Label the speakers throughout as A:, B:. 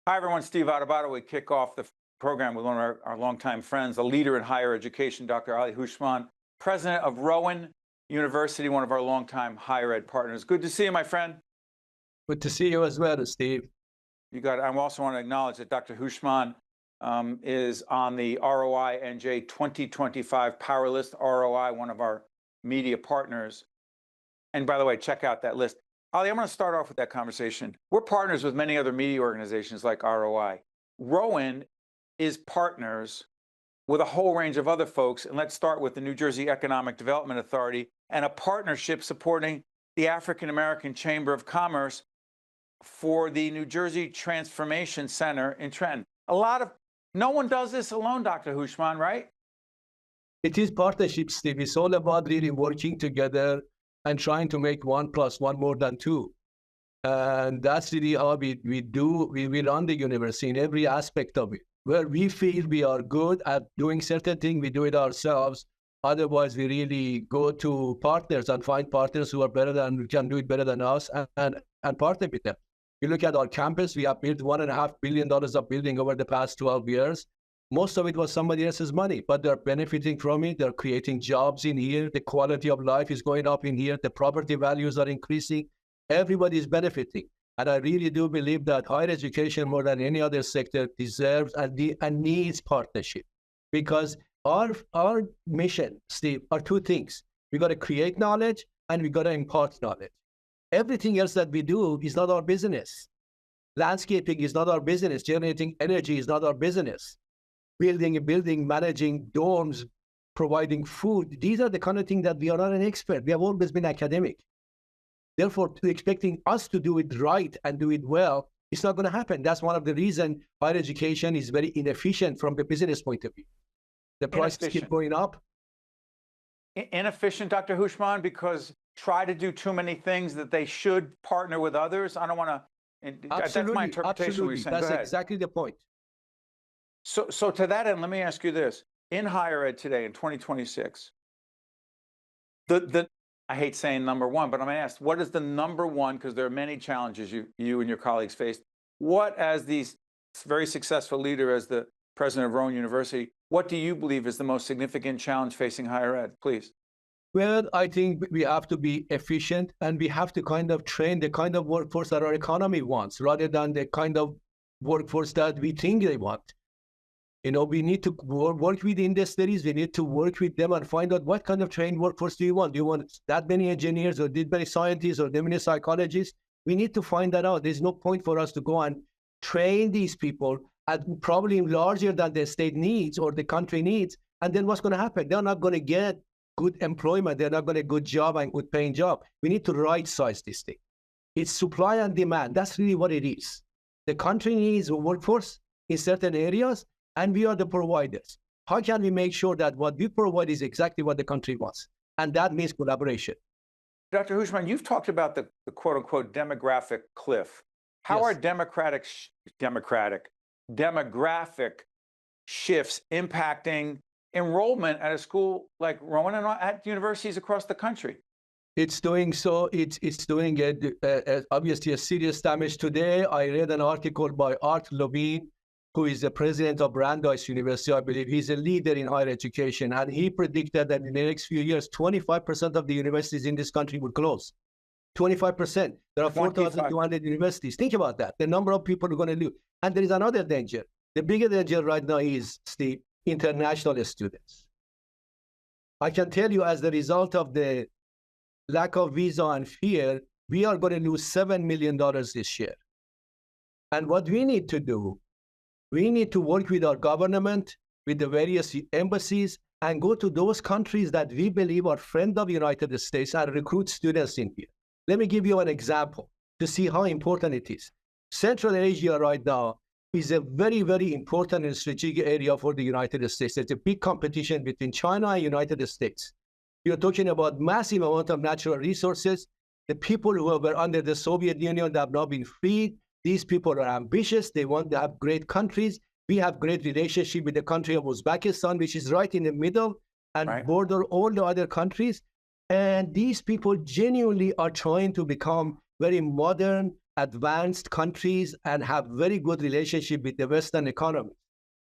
A: Hi, everyone. Steve Adubato. We kick off the program with one of our longtime friends, a leader in higher education, Dr. Houshmand, president of Rowan University, one of our longtime higher ed partners. Good to see you, my friend.
B: Good to see you as well, Steve.
A: You got it. I also want to acknowledge that Dr. Houshmand is on the ROI NJ 2025 Power List. ROI, one of our media partners. And by the way, check out that list. Ali, I'm going to start off with that conversation. We're partners with many other media organizations like ROI. Rowan is partners with a whole range of other folks. And let's start with the New Jersey Economic Development Authority and a partnership supporting the African American Chamber of Commerce for the New Jersey Transformation Center in Trenton. No one does this alone, Dr. Houshmand, right?
B: It is partnership, Steve. It's all about really working together and trying to make 1 + 1 more than 2. And that's really how we run the university in every aspect of it. Where we feel we are good at doing certain things, we do it ourselves. Otherwise, we really go to partners and find partners who are better than, can do it better than us and partner with them. You look at our campus, we have built $1.5 billion of building over the past 12 years. Most of it was somebody else's money, but they're benefiting from it. They're creating jobs in here. The quality of life is going up in here. The property values are increasing. Everybody is benefiting. And I really do believe that higher education, more than any other sector, deserves and needs partnership. Because our mission, Steve, are 2 things. We got to create knowledge and we got to impart knowledge. Everything else that we do is not our business. Landscaping is not our business. Generating energy is not our business. Building a building, managing dorms, providing food. These are the kind of things that we are not an expert. We have always been academic. Therefore, expecting us to do it right and do it well, it's not going to happen. That's one of the reasons higher education is very inefficient from the business point of view. The prices keep going up.
A: Inefficient, Dr. Houshmand, because try to do too many things that they should partner with others. I don't want to. That's my interpretation of what you're saying.
B: That's exactly the point.
A: So to that end, let me ask you this. In higher ed today, in 2026, I hate saying number one, but I'm going to ask, what is the number one, because there are many challenges you and your colleagues faced. What, as the very successful leader, as the president of Rowan University, what do you believe is the most significant challenge facing higher ed, please?
B: Well, I think we have to be efficient and we have to kind of train the kind of workforce that our economy wants rather than the kind of workforce that we think they want. You know, we need to work with industries. We need to work with them and find out what kind of trained workforce do you want? Do you want that many engineers or that many scientists or that many psychologists? We need to find that out. There's no point for us to go and train these people at probably larger than the state needs or the country needs. And then what's going to happen? They're not going to get good employment. They're not going to get a good job and good paying job. We need to right size this thing. It's supply and demand. That's really what it is. The country needs a workforce in certain areas, and we are the providers. How can we make sure that what we provide is exactly what the country wants? And that means collaboration.
A: Dr. Houshmand, you've talked about the quote unquote demographic cliff. How are demographic shifts impacting enrollment at a school like Rowan and at universities across the country?
B: It's doing so. It's doing obviously a serious damage. Today, I read an article by Art Levine, who is the president of Brandeis University, I believe. He's a leader in higher education, and he predicted that in the next few years, 25% of the universities in this country will close. 25%. There are 4,200 universities. Think about that. The number of people who are going to leave. And there is another danger. The bigger danger right now is, Steve, international students. I can tell you, as the result of the lack of visa and fear, we are going to lose $7 million this year. And what we need to do, we need to work with our government, with the various embassies, and go to those countries that we believe are friends of the United States and recruit students in here. Let me give you an example to see how important it is. Central Asia right now is a very, very important and strategic area for the United States. There's a big competition between China and United States. You're talking about massive amount of natural resources. The people who were under the Soviet Union that have now been freed, these people are ambitious. They want to have great countries. We have great relationship with the country of Uzbekistan, which is right in the middle and border all the other countries. And these people genuinely are trying to become very modern, advanced countries and have very good relationship with the Western economy.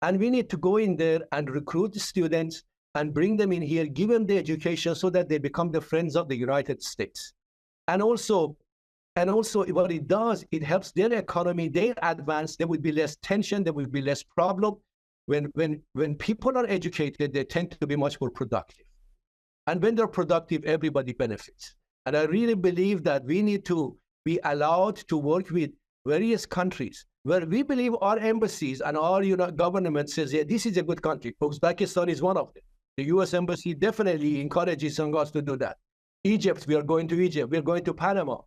B: And we need to go in there and recruit students and bring them in here, give them the education so that they become the friends of the United States. And also what it does, it helps their economy, they advance, there will be less tension, there will be less problem. When people are educated, they tend to be much more productive. And when they're productive, everybody benefits. And I really believe that we need to be allowed to work with various countries where we believe our embassies and our government says, yeah, this is a good country. Uzbekistan is one of them. The US Embassy definitely encourages us to do that. Egypt, we are going to Egypt. We are going to Panama.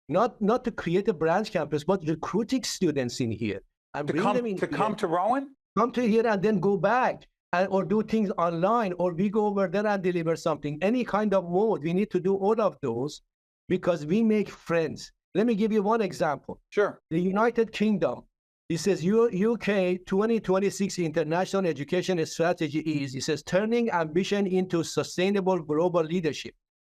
B: Not to create a branch campus, but recruiting students in here. And bring them in
A: to come to Rowan?
B: Come to here and then go back. Or do things online, or we go over there and deliver something. Any kind of mode, we need to do all of those because we make friends. Let me give you one example.
A: Sure.
B: The United Kingdom, it says UK 2026 International Education Strategy it says turning ambition into sustainable global leadership.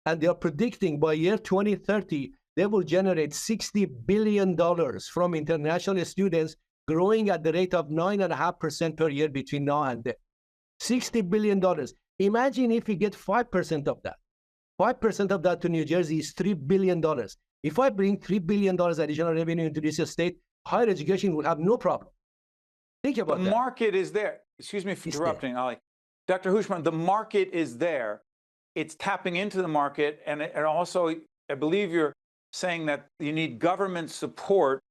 B: And they are predicting by year 2030, they will generate $60 billion from international students, growing at the rate of 9.5% per year between now and then. $60 billion. Imagine if we get 5% of that. 5% of that to New Jersey is $3 billion. If I bring $3 billion additional revenue into this state, higher education will have no problem. Think about that.
A: The market is there. Excuse me for interrupting, Ali. Dr. Houshmand, the market is there. It's tapping into the market. And also, I believe you're saying that you need government support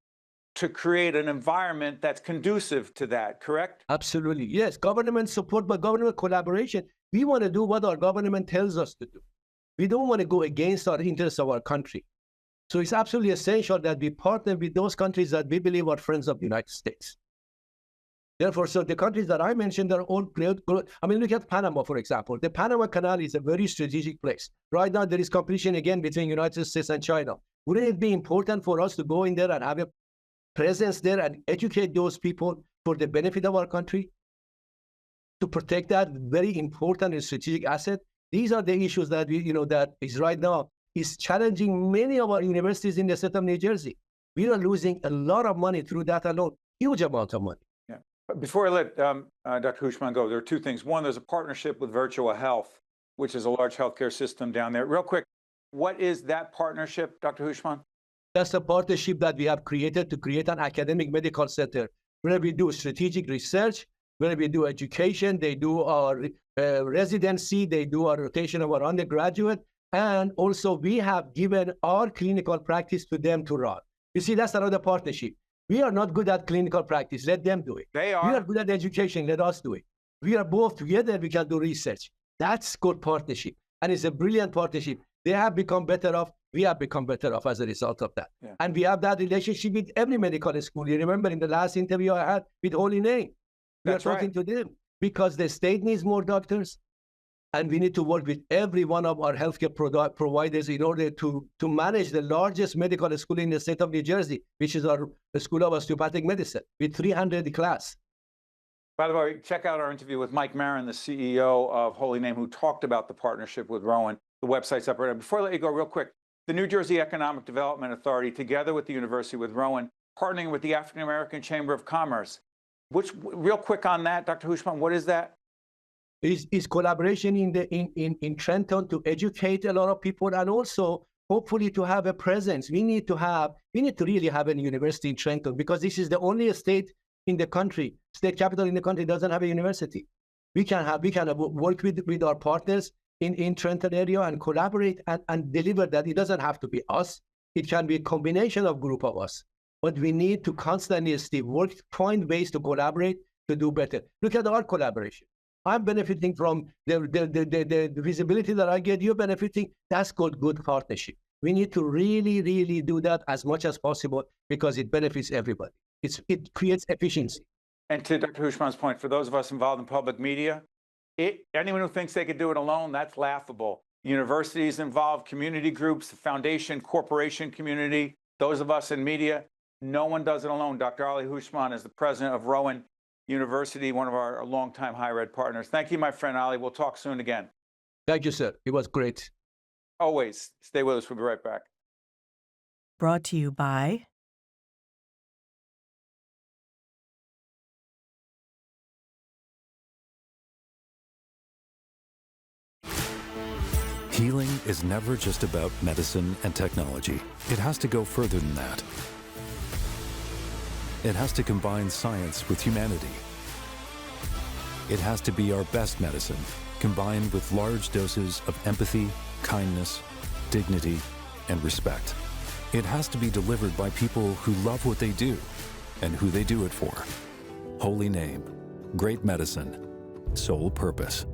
A: to create an environment that's conducive to that, correct?
B: Absolutely. Yes, government support, but government collaboration. We want to do what our government tells us to do. We don't want to go against our interests of our country. So it's absolutely essential that we partner with those countries that we believe are friends of the United States. Therefore, so the countries that I mentioned are all great. I mean, look at Panama, for example. The Panama Canal is a very strategic place. Right now, there is competition again between United States and China. Wouldn't it be important for us to go in there and have a presence there and educate those people for the benefit of our country, to protect that very important and strategic asset? These are the issues that that is right now is challenging many of our universities in the state of New Jersey. We are losing a lot of money through that alone, huge amount of money.
A: Yeah. But before I let Dr. Houshmand go, there are two things. One, there's a partnership with Virtua Health, which is a large healthcare system down there. Real quick, what is that partnership, Dr. Houshmand?
B: That's a partnership that we have created to create an academic medical center where we do strategic research, where we do education, they do our residency, they do our rotation of our undergraduate, and also we have given our clinical practice to them to run. You see, that's another partnership. We are not good at clinical practice, let them do it.
A: They are.
B: We are good at education, let us do it. We are both together, we can do research. That's good partnership, and it's a brilliant partnership. They have become better off. We have become better off as a result of that. Yeah. And we have that relationship with every medical school. You remember in the last interview I had with Holy Name, we are talking to them because the state needs more doctors, and we need to work with every one of our healthcare providers in order to manage the largest medical school in the state of New Jersey, which is our School of Osteopathic Medicine, with 300 class.
A: By the way, check out our interview with Mike Marin, the CEO of Holy Name, who talked about the partnership with Rowan. The website's up right now. Before I let you go, real quick, the New Jersey Economic Development Authority, together with the university, with Rowan, partnering with the African American Chamber of Commerce. Real quick on that, Dr. Houshmand, what is that?
B: Is collaboration in Trenton to educate a lot of people, and also hopefully to have a presence. We need to really have a university in Trenton, because this is the only state in the country, state capital in the country doesn't have a university. We can work with our partners in Trenton area and collaborate and deliver that. It doesn't have to be us. It can be a combination of group of us. But we need to constantly, Steve, find ways to collaborate to do better. Look at our collaboration. I'm benefiting from the visibility that I get. You're benefiting. That's called good partnership. We need to really, really do that as much as possible because it benefits everybody. It creates efficiency.
A: And to Dr. Houshmand's point, for those of us involved in public media, anyone who thinks they could do it alone, that's laughable. Universities involved, community groups, the foundation, corporation community, those of us in media, no one does it alone. Dr. Ali Houshmand is the president of Rowan University, one of our longtime higher ed partners. Thank you, my friend Ali. We'll talk soon again.
B: Thank you, sir. It was great.
A: Always. Stay with us. We'll be right back.
C: Brought to you by Healing is never just about medicine and technology. It has to go further than that. It has to combine science with humanity. It has to be our best medicine, combined with large doses of empathy, kindness, dignity, and respect. It has to be delivered by people who love what they do and who they do it for. Holy name, great medicine, sole purpose.